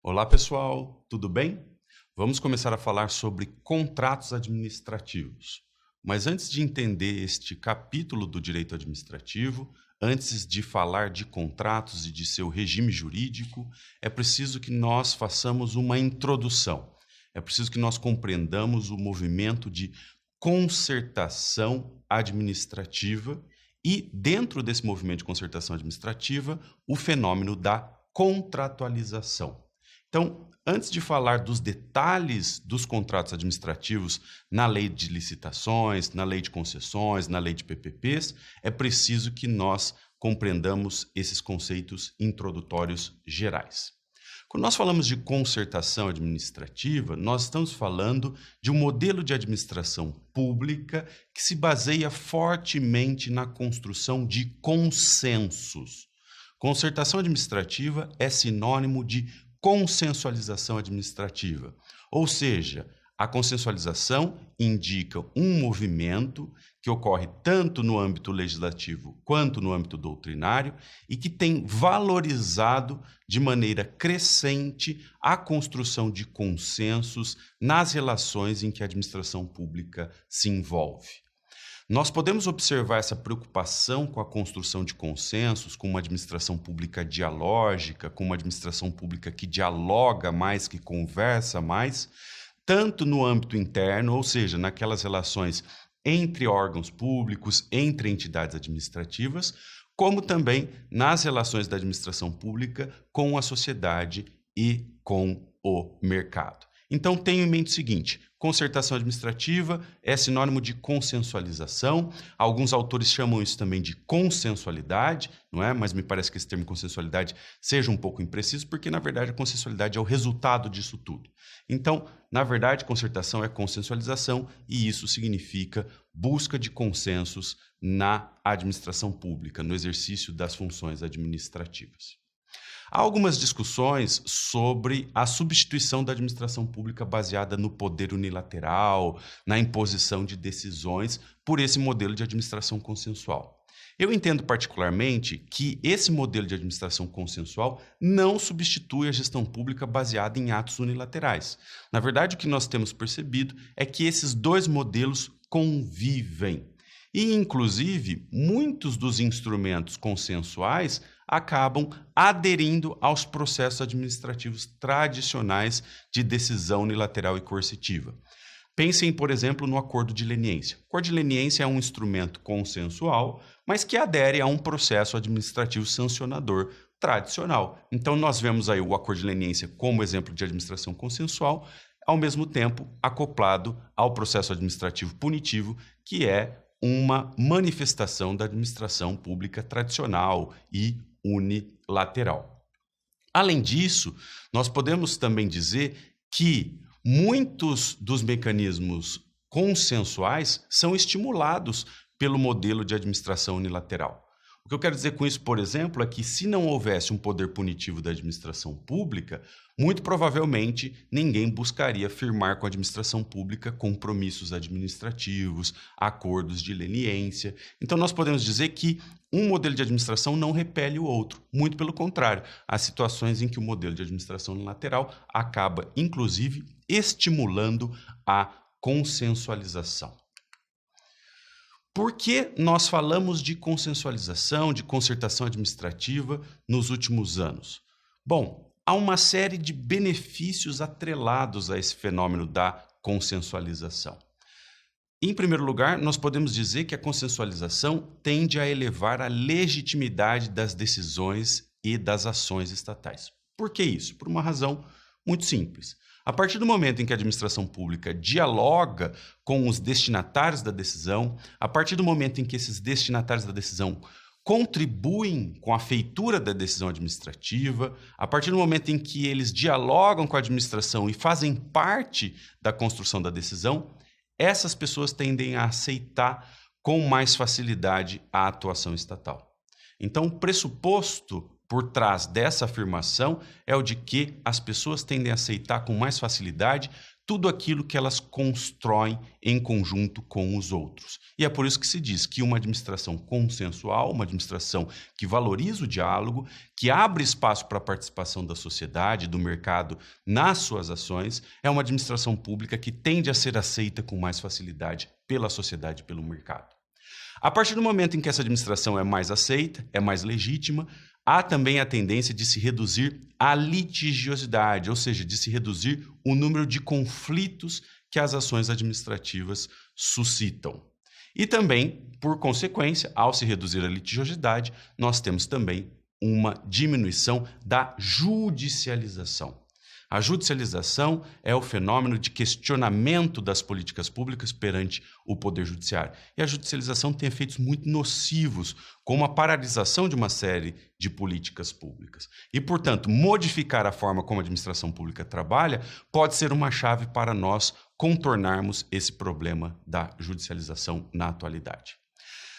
Olá, pessoal, tudo bem? Vamos começar a falar sobre contratos administrativos. Mas antes de entender este capítulo do direito administrativo, antes de falar de contratos e de seu regime jurídico, é preciso que nós façamos uma introdução. É preciso que nós compreendamos o movimento de concertação administrativa e, dentro desse movimento de concertação administrativa, o fenômeno da contratualização. Então, antes de falar dos detalhes dos contratos administrativos na lei de licitações, na lei de concessões, na lei de PPPs, é preciso que nós compreendamos esses conceitos introdutórios gerais. Quando nós falamos de concertação administrativa, nós estamos falando de um modelo de administração pública que se baseia fortemente na construção de consensos. Concertação administrativa é sinônimo de consensualização administrativa, ou seja, a consensualização indica um movimento que ocorre tanto no âmbito legislativo quanto no âmbito doutrinário e que tem valorizado de maneira crescente a construção de consensos nas relações em que a administração pública se envolve. Nós podemos observar essa preocupação com a construção de consensos, com uma administração pública dialógica, com uma administração pública que dialoga mais, que conversa mais, tanto no âmbito interno, ou seja, naquelas relações entre órgãos públicos, entre entidades administrativas, como também nas relações da administração pública com a sociedade e com o mercado. Então, tenha em mente o seguinte: concertação administrativa é sinônimo de consensualização. Alguns autores chamam isso também de consensualidade, não é? Mas me parece que esse termo consensualidade seja um pouco impreciso, porque, na verdade, a consensualidade é o resultado disso tudo. Então, na verdade, concertação é consensualização e isso significa busca de consensos na administração pública, no exercício das funções administrativas. Há algumas discussões sobre a substituição da administração pública baseada no poder unilateral, na imposição de decisões, por esse modelo de administração consensual. Eu entendo particularmente que esse modelo de administração consensual não substitui a gestão pública baseada em atos unilaterais. Na verdade, o que nós temos percebido é que esses dois modelos convivem. E, inclusive, muitos dos instrumentos consensuais acabam aderindo aos processos administrativos tradicionais de decisão unilateral e coercitiva. Pensem, por exemplo, no acordo de leniência. O acordo de leniência é um instrumento consensual, mas que adere a um processo administrativo sancionador tradicional. Então, nós vemos aí o acordo de leniência como exemplo de administração consensual, ao mesmo tempo acoplado ao processo administrativo punitivo, que é uma manifestação da administração pública tradicional e unilateral. Além disso, nós podemos também dizer que muitos dos mecanismos consensuais são estimulados pelo modelo de administração unilateral. O que eu quero dizer com isso, por exemplo, é que se não houvesse um poder punitivo da administração pública, muito provavelmente ninguém buscaria firmar com a administração pública compromissos administrativos, acordos de leniência. Então, nós podemos dizer que um modelo de administração não repele o outro. Muito pelo contrário, há situações em que o modelo de administração unilateral acaba, inclusive, estimulando a consensualização. Por que nós falamos de consensualização, de concertação administrativa nos últimos anos? Bom, há uma série de benefícios atrelados a esse fenômeno da consensualização. Em primeiro lugar, nós podemos dizer que a consensualização tende a elevar a legitimidade das decisões e das ações estatais. Por que isso? Por uma razão muito simples. A partir do momento em que a administração pública dialoga com os destinatários da decisão, a partir do momento em que esses destinatários da decisão contribuem com a feitura da decisão administrativa, a partir do momento em que eles dialogam com a administração e fazem parte da construção da decisão, essas pessoas tendem a aceitar com mais facilidade a atuação estatal. Então, o pressuposto por trás dessa afirmação é o de que as pessoas tendem a aceitar com mais facilidade tudo aquilo que elas constroem em conjunto com os outros. E é por isso que se diz que uma administração consensual, uma administração que valoriza o diálogo, que abre espaço para a participação da sociedade, do mercado nas suas ações, é uma administração pública que tende a ser aceita com mais facilidade pela sociedade e pelo mercado. A partir do momento em que essa administração é mais aceita, é mais legítima, há também a tendência de se reduzir a litigiosidade, ou seja, de se reduzir o número de conflitos que as ações administrativas suscitam. E também, por consequência, ao se reduzir a litigiosidade, nós temos também uma diminuição da judicialização. A judicialização é o fenômeno de questionamento das políticas públicas perante o Poder Judiciário. E a judicialização tem efeitos muito nocivos, como a paralisação de uma série de políticas públicas. E, portanto, modificar a forma como a administração pública trabalha pode ser uma chave para nós contornarmos esse problema da judicialização na atualidade.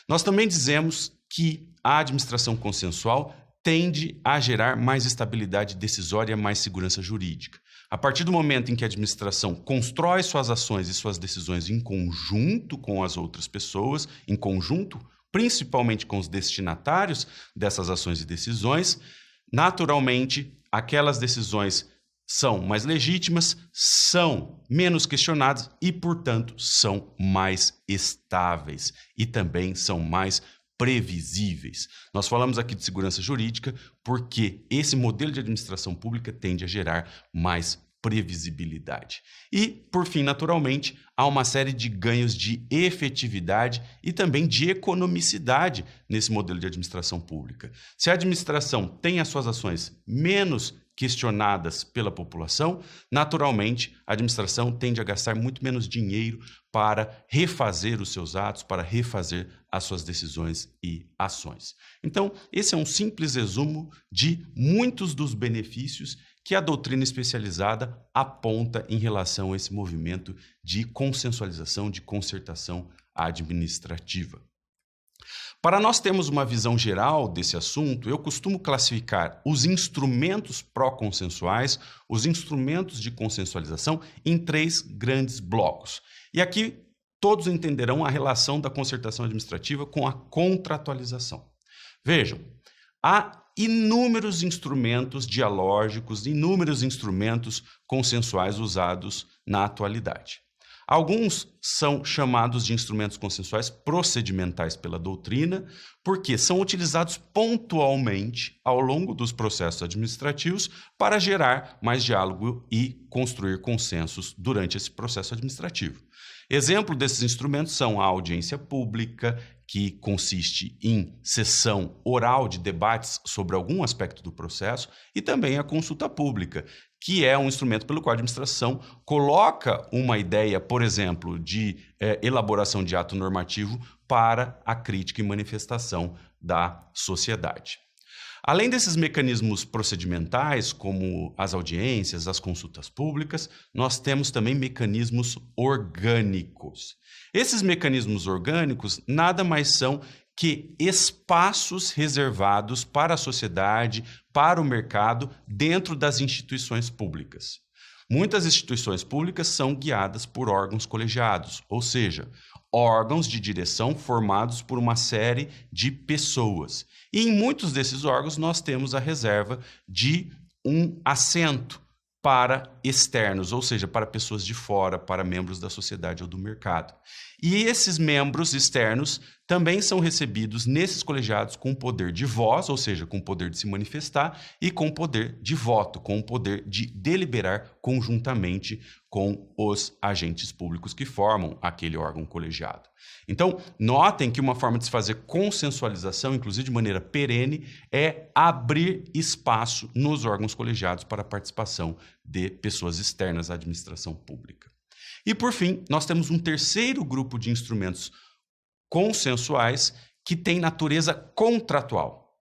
Nós também dizemos que a administração consensual tende a gerar mais estabilidade decisória e mais segurança jurídica. A partir do momento em que a administração constrói suas ações e suas decisões em conjunto com as outras pessoas, em conjunto, principalmente com os destinatários dessas ações e decisões, naturalmente, aquelas decisões são mais legítimas, são menos questionadas e, portanto, são mais estáveis e também são mais previsíveis. Nós falamos aqui de segurança jurídica porque esse modelo de administração pública tende a gerar mais previsibilidade. E, por fim, naturalmente, há uma série de ganhos de efetividade e também de economicidade nesse modelo de administração pública. Se a administração tem as suas ações menos questionadas pela população, naturalmente, a administração tende a gastar muito menos dinheiro para refazer os seus atos, para refazer as suas decisões e ações. Então, esse é um simples resumo de muitos dos benefícios que a doutrina especializada aponta em relação a esse movimento de consensualização, de concertação administrativa. Para nós termos uma visão geral desse assunto, eu costumo classificar os instrumentos pró-consensuais, os instrumentos de consensualização, em 3 grandes blocos. E aqui todos entenderão a relação da concertação administrativa com a contratualização. Vejam, há inúmeros instrumentos dialógicos, inúmeros instrumentos consensuais usados na atualidade. Alguns são chamados de instrumentos consensuais procedimentais pela doutrina, porque são utilizados pontualmente ao longo dos processos administrativos para gerar mais diálogo e construir consensos durante esse processo administrativo. Exemplo desses instrumentos são a audiência pública, que consiste em sessão oral de debates sobre algum aspecto do processo, e também a consulta pública, que é um instrumento pelo qual a administração coloca uma ideia, por exemplo, de elaboração de ato normativo para a crítica e manifestação da sociedade. Além desses mecanismos procedimentais, como as audiências, as consultas públicas, nós temos também mecanismos orgânicos. Esses mecanismos orgânicos nada mais são que espaços reservados para a sociedade, para o mercado, dentro das instituições públicas. Muitas instituições públicas são guiadas por órgãos colegiados, ou seja, órgãos de direção formados por uma série de pessoas. E em muitos desses órgãos nós temos a reserva de um assento para externos, ou seja, para pessoas de fora, para membros da sociedade ou do mercado. E esses membros externos também são recebidos nesses colegiados com poder de voz, ou seja, com poder de se manifestar, e com poder de voto, com o poder de deliberar conjuntamente com os agentes públicos que formam aquele órgão colegiado. Então, notem que uma forma de se fazer consensualização, inclusive de maneira perene, é abrir espaço nos órgãos colegiados para a participação de pessoas externas à administração pública. E, por fim, nós temos um terceiro grupo de instrumentos consensuais que tem natureza contratual.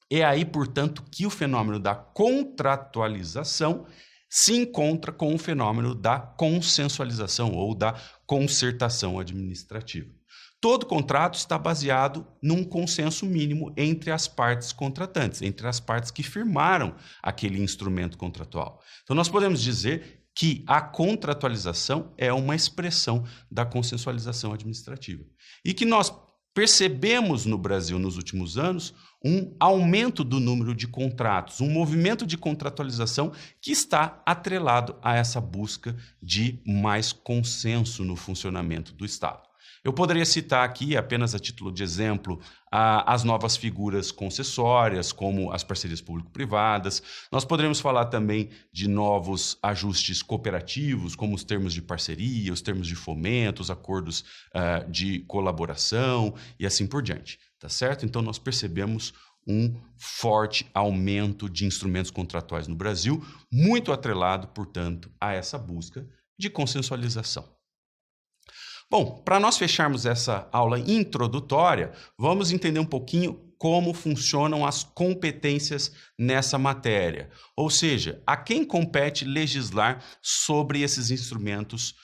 É aí, portanto, que o fenômeno da contratualização se encontra com o fenômeno da consensualização ou da concertação administrativa. Todo contrato está baseado num consenso mínimo entre as partes contratantes, entre as partes que firmaram aquele instrumento contratual. Então, nós podemos dizer que a contratualização é uma expressão da consensualização administrativa. E que nós percebemos no Brasil nos últimos anos um aumento do número de contratos, um movimento de contratualização que está atrelado a essa busca de mais consenso no funcionamento do Estado. Eu poderia citar aqui, apenas a título de exemplo, as novas figuras concessórias, como as parcerias público-privadas. Nós poderíamos falar também de novos ajustes cooperativos, como os termos de parceria, os termos de fomento, os acordos de colaboração e assim por diante, tá certo? Então, nós percebemos um forte aumento de instrumentos contratuais no Brasil, muito atrelado, portanto, a essa busca de consensualização. Bom, para nós fecharmos essa aula introdutória, vamos entender um pouquinho como funcionam as competências nessa matéria. Ou seja, a quem compete legislar sobre esses instrumentos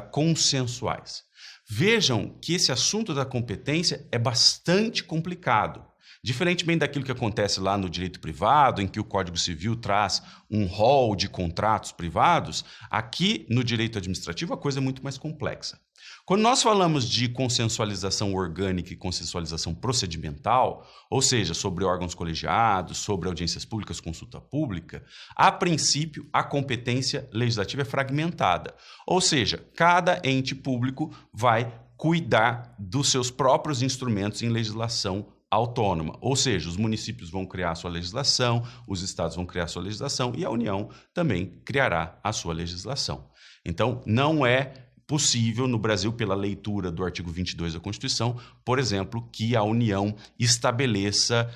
consensuais. Vejam que esse assunto da competência é bastante complicado. Diferentemente daquilo que acontece lá no direito privado, em que o Código Civil traz um rol de contratos privados, aqui no direito administrativo a coisa é muito mais complexa. Quando nós falamos de consensualização orgânica e consensualização procedimental, ou seja, sobre órgãos colegiados, sobre audiências públicas, consulta pública, a princípio a competência legislativa é fragmentada. Ou seja, cada ente público vai cuidar dos seus próprios instrumentos em legislação autônoma, ou seja, os municípios vão criar a sua legislação, os estados vão criar a sua legislação e a União também criará a sua legislação. Então, não é possível no Brasil, pela leitura do artigo 22 da Constituição, por exemplo, que a União estabeleça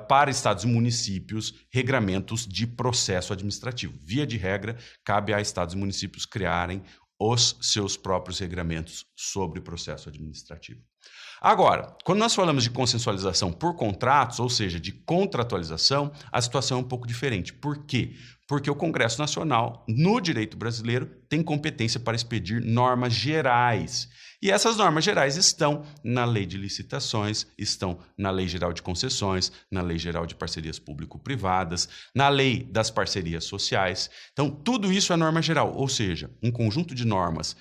para estados e municípios regramentos de processo administrativo. Via de regra, cabe a estados e municípios criarem os seus próprios regramentos sobre processo administrativo. Agora, quando nós falamos de consensualização por contratos, ou seja, de contratualização, a situação é um pouco diferente. Por quê? Porque o Congresso Nacional, no direito brasileiro, tem competência para expedir normas gerais. E essas normas gerais estão na Lei de Licitações, estão na Lei Geral de Concessões, na Lei Geral de Parcerias Público-Privadas, na Lei das Parcerias Sociais. Então, tudo isso é norma geral, ou seja, um conjunto de normas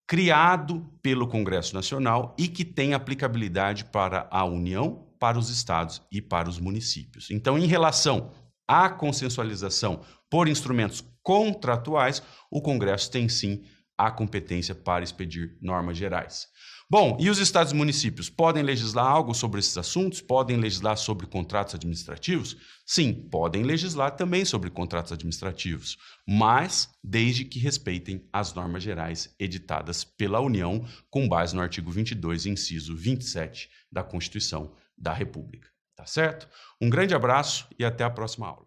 criado pelo Congresso Nacional e que tem aplicabilidade para a União, para os estados e para os municípios. Então, em relação à consensualização por instrumentos contratuais, o Congresso tem sim a competência para expedir normas gerais. Bom, e os estados e municípios podem legislar algo sobre esses assuntos? Podem legislar sobre contratos administrativos? Sim, podem legislar também sobre contratos administrativos, mas desde que respeitem as normas gerais editadas pela União com base no artigo 22, inciso 27 da Constituição da República. Tá certo? Um grande abraço e até a próxima aula.